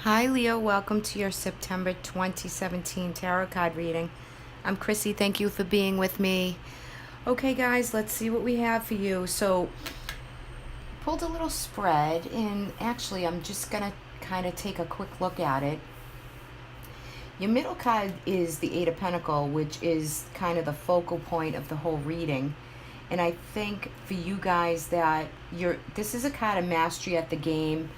Hi Leo, welcome to your September 2017 tarot card reading. I'm Chrissy, thank you for being with me. Okay guys, let's see what we have for you. So, pulled a little spread and actually I'm just going to kind of take a quick look at it. Your middle card is the Eight of Pentacles, which is kind of the focal point of the whole reading. And I think for you guys that this is a kind of mastery at the game,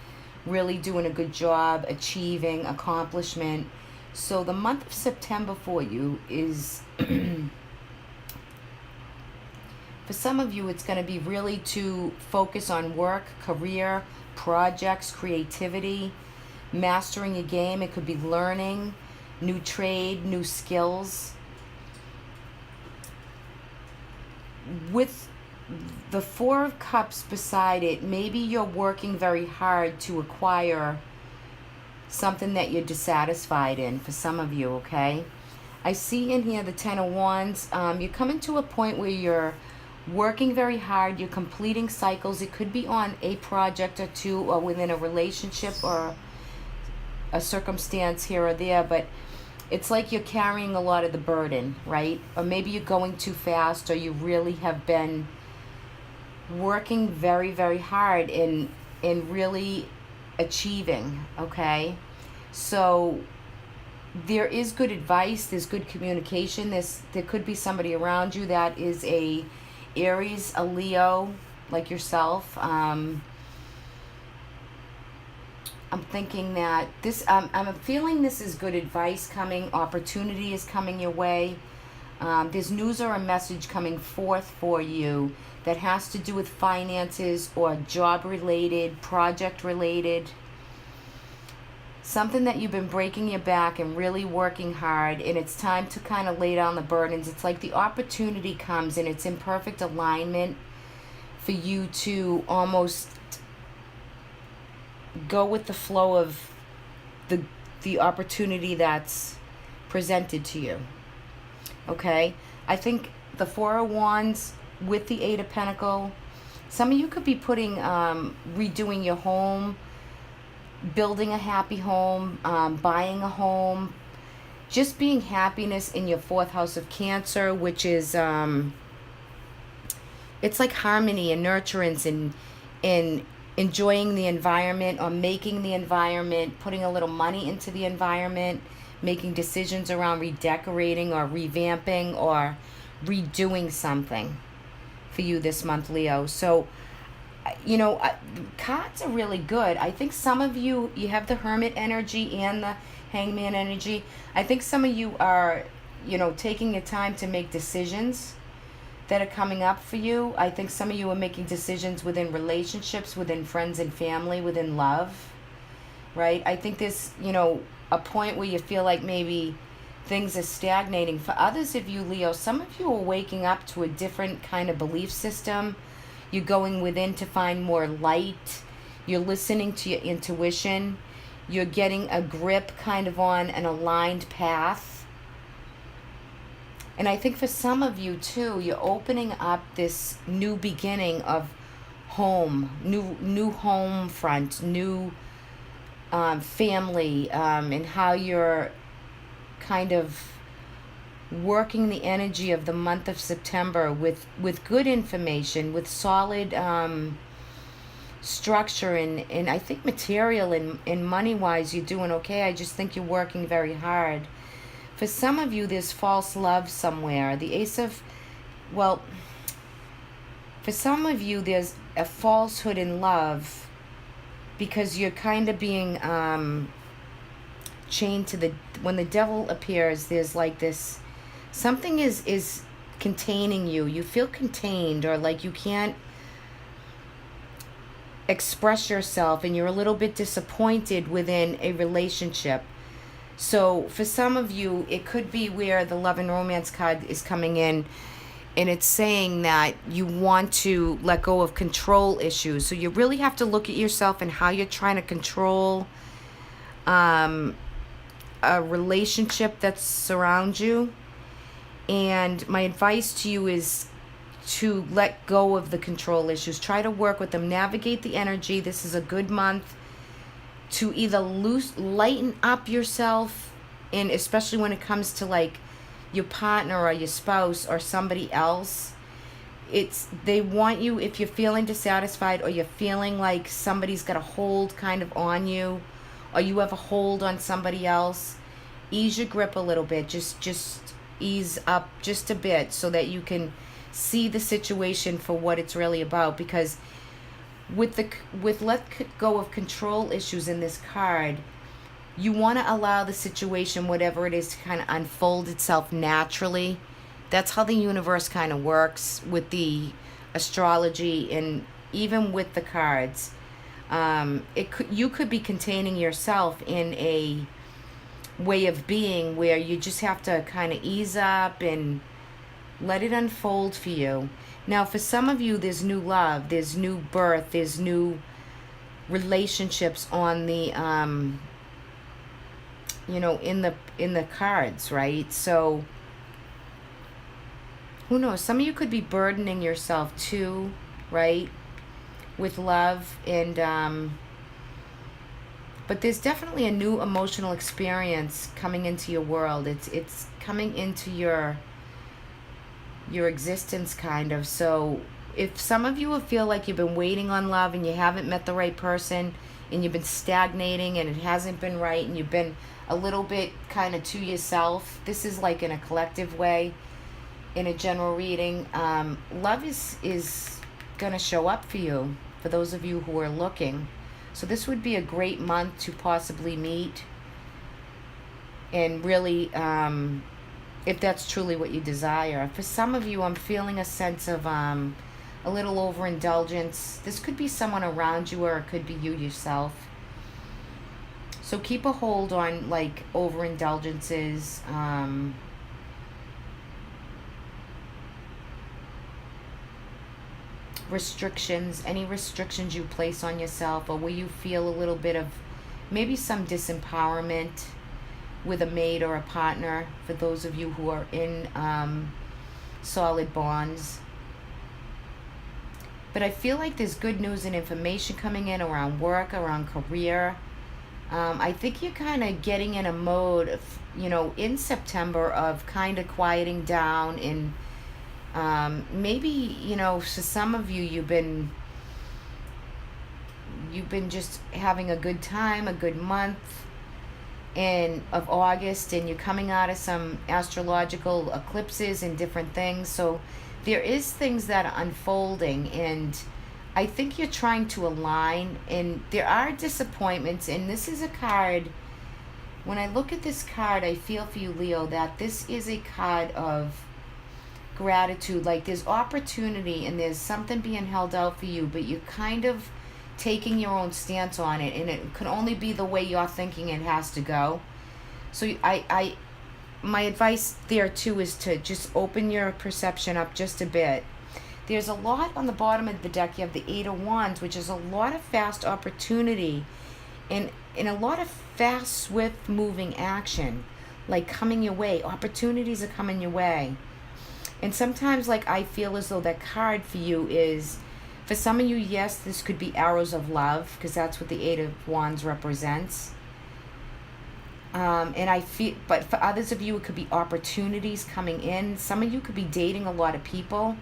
really doing a good job, achieving accomplishment. So the month of September for you is, for some of you, it's going to be really to focus on work, career, projects, creativity, mastering a game. It could be learning, new trade, new skills. With the Four of Cups beside it, maybe you're working very hard to acquire something that you're dissatisfied in, for some of you, okay? I see in here the Ten of Wands. You're coming to a point where you're working very hard, you're completing cycles. It could be on a project or two, or within a relationship or a circumstance here or there, but it's like you're carrying a lot of the burden, right? Or maybe you're going too fast, or you really have been working very, very hard in really achieving, okay? So there is good advice, there's good communication. There could be somebody around you that is a Aries, a Leo, like yourself. I'm thinking that I'm feeling this is good advice coming, opportunity is coming your way. There's news or a message coming forth for you that has to do with finances or job related, project related. Something that you've been breaking your back and really working hard, and it's time to kind of lay down the burdens. It's like the opportunity comes and it's in perfect alignment for you to almost go with the flow of the opportunity that's presented to you. Okay? I think the Four of Wands with the Eight of Pentacles, some of you could be putting, redoing your home, building a happy home, buying a home, just being happiness in your fourth house of Cancer, which is, it's like harmony and nurturance and enjoying the environment, or making the environment, putting a little money into the environment, making decisions around redecorating or revamping or redoing something for you this month, Leo. So, cards are really good. I think some of you have the Hermit energy and the Hangman energy. I think some of you are, taking your time to make decisions that are coming up for you. I think some of you are making decisions within relationships, within friends and family, within love, right? I think there's, a point where you feel like maybe things are stagnating. For others of you, Leo, some of you are waking up to a different kind of belief system. You're going within to find more light. You're listening to your intuition. You're getting a grip kind of on an aligned path. And I think for some of you too, you're opening up this new beginning of home, new home front, new family, and how you're kind of working the energy of the month of September with good information, with solid structure, and I think material and money-wise, you're doing okay. I just think you're working very hard. For some of you, there's false love somewhere. The Ace of, well, for some of you, there's a falsehood in love because you're kind of being chained to when the devil appears, there's like this, something is containing you. You feel contained, or like you can't express yourself, and you're a little bit disappointed within a relationship. So for some of you, it could be where the love and romance card is coming in, and it's saying that you want to let go of control issues. So you really have to look at yourself and how you're trying to control a relationship that surrounds you. And my advice to you is to let go of the control issues. Try to work with them. Navigate the energy. This is a good month to either lighten up yourself, and especially when it comes to like your partner or your spouse or somebody else. They want you, if you're feeling dissatisfied or you're feeling like somebody's got a hold kind of on you, or you have a hold on somebody else, ease your grip a little bit. Just ease up just a bit so that you can see the situation for what it's really about. Because with let go of control issues in this card, you want to allow the situation, whatever it is, to kind of unfold itself naturally. That's how the universe kind of works with the astrology and even with the cards. You could be containing yourself in a way of being where you just have to kind of ease up and let it unfold for you. Now, for some of you, there's new love, there's new birth, there's new relationships on the in the cards, right? So who knows? Some of you could be burdening yourself too, right? With love and but there's definitely a new emotional experience coming into your world. It's coming into your existence kind of. So if some of you feel like you've been waiting on love and you haven't met the right person and you've been stagnating and it hasn't been right and you've been a little bit kind of to yourself, this is like in a collective way, in a general reading. Love is going to show up for you, for those of you who are looking. So this would be a great month to possibly meet and really, if that's truly what you desire. For some of you, I'm feeling a sense of a little overindulgence. This could be someone around you or it could be you yourself. So keep a hold on like overindulgences. Restrictions, any restrictions you place on yourself, or where you feel a little bit of maybe some disempowerment with a mate or a partner, for those of you who are in solid bonds. But I feel like there's good news and information coming in around work, around career. I think you're kind of getting in a mode of, in September, of kind of quieting down and maybe, for some of you, you've been just having a good time, a good month of August, and you're coming out of some astrological eclipses and different things. So there is things that are unfolding, and I think you're trying to align, and there are disappointments. And this is a card, when I look at this card, I feel for you, Leo, that this is a card of gratitude. Like there's opportunity and there's something being held out for you, but you're kind of taking your own stance on it, and it could only be the way you're thinking it has to go. So my advice there too is to just open your perception up just a bit. There's a lot on the bottom of the deck. You have the Eight of Wands, which is a lot of fast opportunity and a lot of fast, swift moving action, like coming your way. Opportunities are coming your way. And sometimes, like, I feel as though that card for you is, for some of you, yes, this could be arrows of love, because that's what the Eight of Wands represents. And I feel, but for others of you, it could be opportunities coming in. Some of you could be dating a lot of people.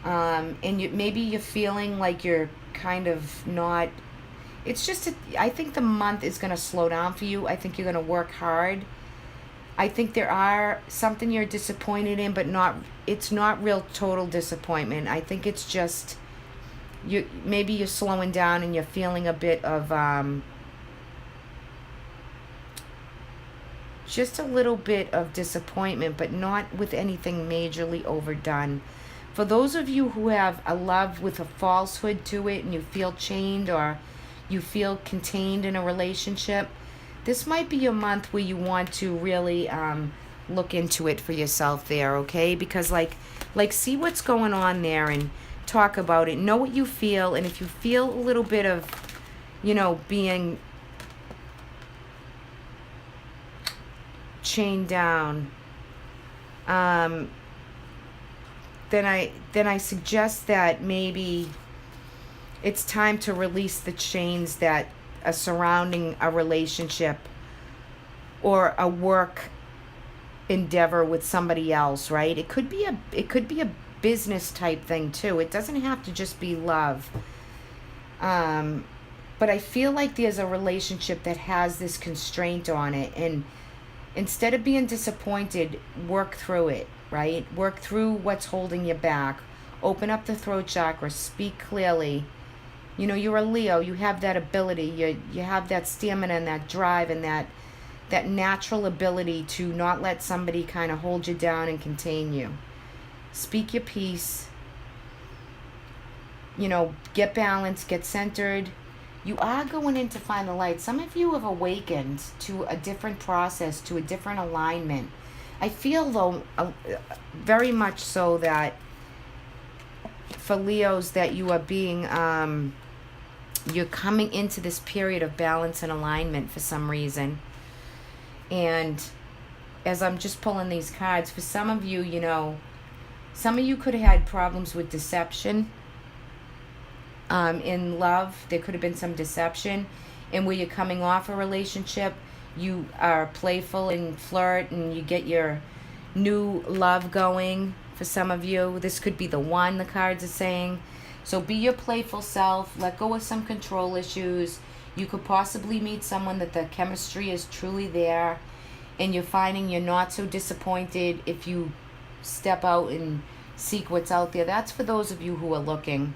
And maybe you're feeling like you're kind of not, it's just, I think the month is going to slow down for you. I think you're going to work hard. I think there are something you're disappointed in, but it's not real total disappointment. I think it's just, maybe you're slowing down and you're feeling a bit of, just a little bit of disappointment, but not with anything majorly overdone. For those of you who have a love with a falsehood to it and you feel chained or you feel contained in a relationship, this might be your month where you want to really look into it for yourself there, okay? Because like see what's going on there and talk about it. Know what you feel, and if you feel a little bit of, being chained down, then I suggest that maybe it's time to release the chains that a surrounding a relationship or a work endeavor with somebody else, right? It could be a business type thing too. It doesn't have to just be love. But I feel like there's a relationship that has this constraint on it, and instead of being disappointed, work through it, right? Work through what's holding you back. Open up the throat chakra, speak clearly. You know, you're a Leo, you have that ability, you have that stamina and that drive and that natural ability to not let somebody kind of hold you down and contain you. Speak your piece. You know, get balanced, get centered. You are going in to find the light. Some of you have awakened to a different process, to a different alignment. I feel, though, very much so that for Leos, that you are being, you're coming into this period of balance and alignment for some reason. And as I'm just pulling these cards, for some of you, you know, some of you could have had problems with deception. In love, there could have been some deception. And where you're coming off a relationship, you are playful and flirt and you get your new love going. For some of you, this could be the one, the cards are saying. So be your playful self. Let go of some control issues. You could possibly meet someone that the chemistry is truly there. And you're finding you're not so disappointed if you step out and seek what's out there. That's for those of you who are looking.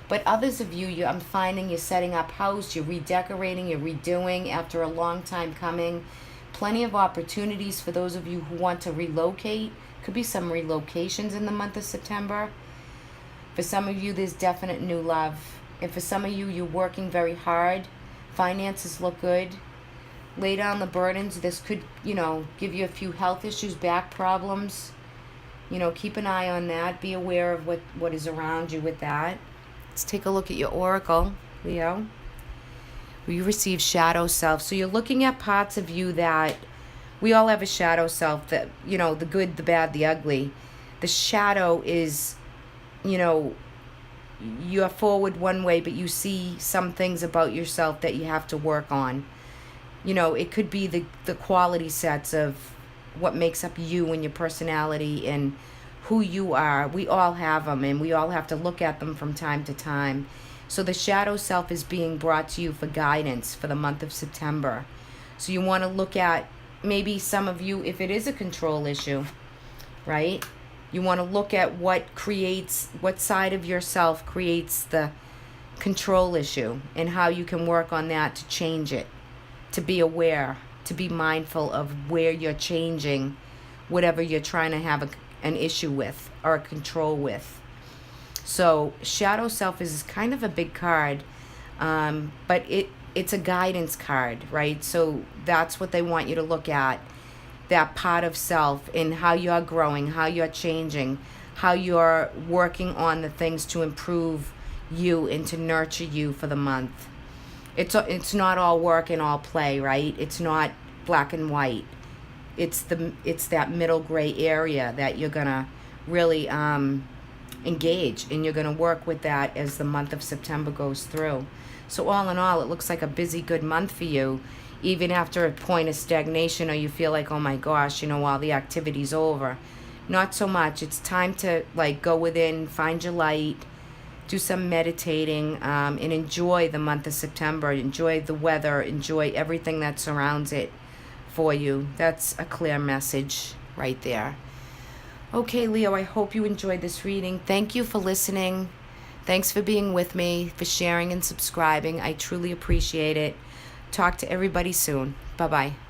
But others of you, I'm finding you're setting up house, you're redecorating, you're redoing after a long time coming. Plenty of opportunities for those of you who want to relocate. Could be some relocations in the month of September. For some of you, there's definite new love. And for some of you, you're working very hard. Finances look good. Lay down the burdens. This could, you know, give you a few health issues, back problems. You know, keep an eye on that. Be aware of what is around you with that. Let's take a look at your oracle, Leo. You receive shadow self. So you're looking at parts of you that we all have a shadow self, that, you know, the good, the bad, the ugly. The shadow is, you know, you're forward one way, but you see some things about yourself that you have to work on. You know, it could be the quality sets of what makes up you and your personality and who you are. We all have them, and we all have to look at them from time to time. So the shadow self is being brought to you for guidance for the month of September. So you want to look at, maybe some of you, if it is a control issue, right? You want to look at what side of yourself creates the control issue and how you can work on that to change it, to be aware, to be mindful of where you're changing whatever you're trying to have an issue with or a control with. So shadow self is kind of a big card, but it's a guidance card, right? So that's what they want you to look at, that part of self and how you're growing, how you're changing, how you're working on the things to improve you and to nurture you for the month. It's not all work and all play, right? It's not black and white. It's that middle gray area that you're gonna really engage, and you're gonna work with that as the month of September goes through. So all in all, it looks like a busy, good month for you, even after a point of stagnation, or you feel like, oh my gosh, you know, all the activity's over. Not so much. It's time to like go within, find your light, do some meditating, and enjoy the month of September. Enjoy the weather, enjoy everything that surrounds it for you. That's a clear message right there. Okay, Leo, I hope you enjoyed this reading. Thank you for listening. Thanks for being with me, for sharing and subscribing. I truly appreciate it. Talk to everybody soon. Bye-bye.